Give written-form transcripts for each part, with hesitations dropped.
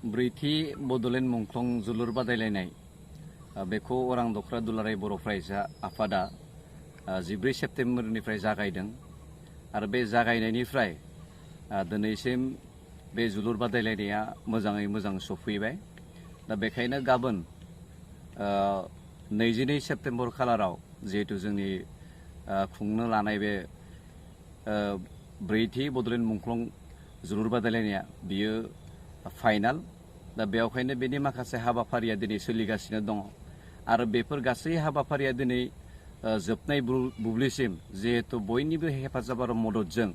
ब्रैथि बड'लेण्ड मुंख्लं जोलुर बादायलायनाय बेखौ अरां दखर दुलाराय बर' फरायसा आफादा 14 सेप्तेम्बरनिफ्राय जागायदों आरो बे जागायनायनिफ्राय दिनैसिम बे जोलुर बादायलायनाया मोजाङै मोजां सफैबाय। दा बेखायनो गाबोन 22 सेप्तेम्बर खालाराव जिहेतु जोंनि खुंनो लानाय बे ब्रैथि बड'लेण्ड मुंख्लं जोलुर बादायलायनाया बियो फाइनाल। दा बेवहायनो बेनि माखासे हाबाफारिया दिनै सोलिगासिनो दङ आरो बेफोर गासै हाबाफारिया दिनै जोबनाय बुब्लिसिम जिहेतु बयनिबो हेफाजाब आरो मददजों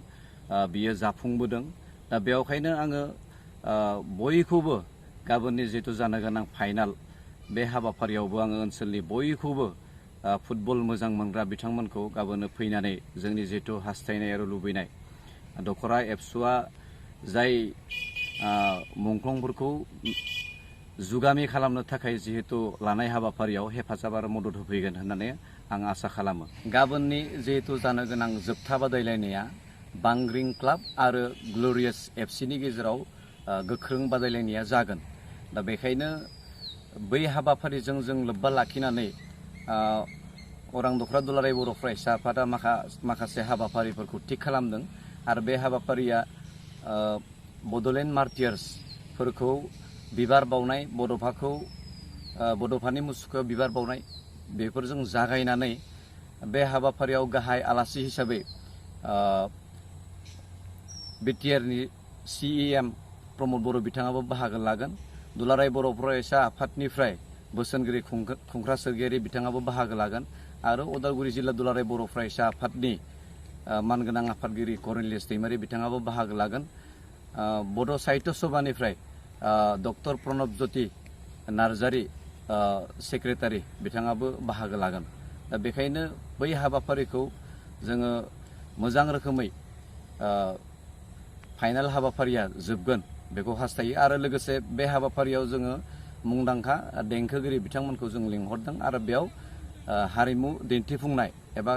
बियो जाफुंबोदों। दा बेवहायनो आङो बयखौबो गाबोननि जिहेतु जानो गोनां फाइनाल बे हाबाफारियावबो आङो ओनसोलनि बयखौबो फुटबल मोजां मोनग्रा बिथांमोनखौ गाबोनो फैनानै जोंनि जिहेतु हास्थायनाय आरो लुबैनाय दखर एबसुआ जाय मुंख्लंफोरखौ जुगामि खालामनो थाखाय जिहेतु लानाय हाबाफारियाव हेफाजाब आरो मदद होफैगोन होननानै आं आसा खालामो। गाबोननि जिहेतु जानो गोनां जोबथा बादायलायनाया बांग्रिं क्लाब आरो ग्ल'रियास एफसिनि गेजेराव गोख्रों बादायलायनाया जागोन। दा बेखायनो बै हाबाफारिजों जों लोब्बा लाखिनानै अरां दखर दुलाराय बर' फरायसा आफादा माखासे हाबाफारिफोरखौ थिग खालामदों आरो बे हाबाफारिया बड'लेण्ड मार्टियार्सफोरखौ बिबार बावनाय, बड'फानि मुसुखायाव बिबार बावनाय बेफोरजों जागायनानै बे हाबाफारियाव गाहाय आलासि हिसाबै बिटिआरनि CEM प्रमद बर' बिथाङाबो बाहागो लागोन। दुलाराय बर' फरायसा आफादनिफ्राय बोसोनगिरि खुंख्रा सोरगियारि बिथाङाबो बाहागो लागोन आरो उदालगुरि जिल्ला दुलाराय बर' फरायसा आफादनि मानगोनां आफादगिरि करनेलियास दैमारि बिथाङाबो बाहागो लागोन। बड' साहित्य सभानिफ्राय डक्टर प्रणब ज्योति नार्जारि सेक्रेटारि बिथाङाबो बाहागो लागोन। दा बेखायनो बै हाबाफारिखौ जोङो मोजां रोखोमै फाइनाल हाबाफारिया जोबगोन बेखौ हास्थायो आरो लोगोसे बे हाबाफारियाव जोङो मुंदांखा देंखोगिरि बिथांमोनखौ जों लिंहरदों आरो बेयाव हारिमु दिन्थिफुंनाय एबा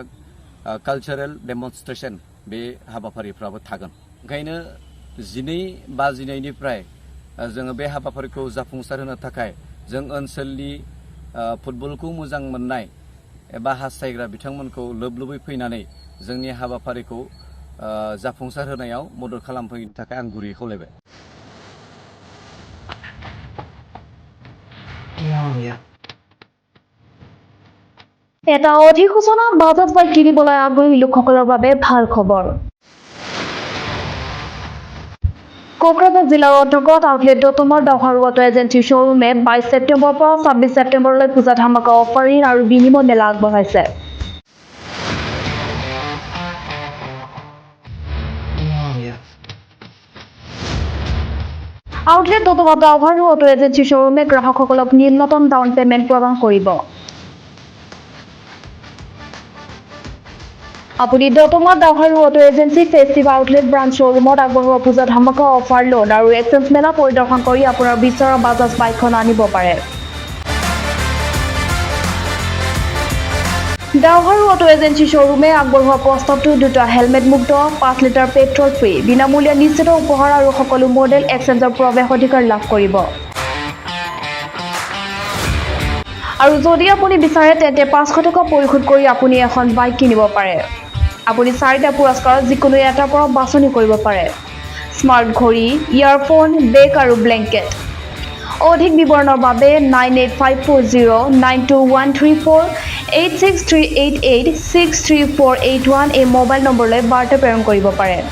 कालचारेल डेमनस्ट्रेशन बे हाबाफारिफ्राबो थागोन। ओंखायनो 12:बाजिनायनिफ्राय जोङो बे हाबाफारिखौ जाफुंसार होनो थाखाय जों ओनसोलनि फुटबलखौ मोजां मोननाय एबा हास्थायग्रा बिथांमोनखौ लोब लोबै फैनानै जोंनि हाबाफारिखौ जाफुंसार होनायाव मदद खालामफैनो थाखाय आं गुरैयै खावलायबाय। এটা অধিসূচনা বাজেট বা কিনিবলৈ আগ্ৰহী লোকসকলৰ বাবে ভাল খবৰ। কোকৰাঝাৰ জিলাৰ অন্তৰ্গত আউটলেট দতমৰ দখৰ অটো এজেঞ্চি শ্বৰুমে 22 ছেপ্টেম্বৰৰ পৰা 26 ছেপ্টেম্বৰলৈ পূজা ধামাকা অফাৰিং আৰু বিনিময় মেলা আগবঢ়াইছে। আউটলেট দতমৰ দখৰ অটো এজেঞ্চি শ্বৰুমে গ্ৰাহকসকলক ন্যূনতম ডাউন পেমেণ্ট প্ৰদান কৰিব। আপুনি দতমৰ দখৰ auto agency festive outlet branch শ্বৰুমত আগবঢ়োৱা পূজা ধামাকা অফাৰ লোন আৰু এক্সচেঞ্জ মেলা পৰিদৰ্শন কৰি আপোনাৰ বিচৰা বাজাজ বাইকখন আনিব পাৰে। দখৰ অটো এজেঞ্চি শ্বৰুমে আগবঢ়োৱা প্ৰস্তাৱটো 2টা হেলমেট মুক্ত, 5 লিটাৰ পেট্ৰল ফ্ৰী, বিনামূলীয়া নিশ্চিত উপহাৰ আৰু সকলো মডেল এক্সচেঞ্জৰ প্ৰৱেশ অধিকাৰ লাভ কৰিব। আৰু যদি আপুনি বিচাৰে তেন্তে 500 টকা পৰিশোধ কৰি আপুনি এখন বাইক কিনিব পাৰে। আপুনি 4টা পুৰস্কাৰৰ যিকোনো এটাৰ পৰা বাছনি কৰিব পাৰে। স্মাৰ্ট ঘড়ী, ইয়াৰফোন, বেগ আৰু ব্লেংকেট। অধিক বিৱৰণৰ বাবে 9854092134 86388634881 এই মোবাইল নম্বৰলৈ বাৰ্তা প্ৰেৰণ কৰিব পাৰে।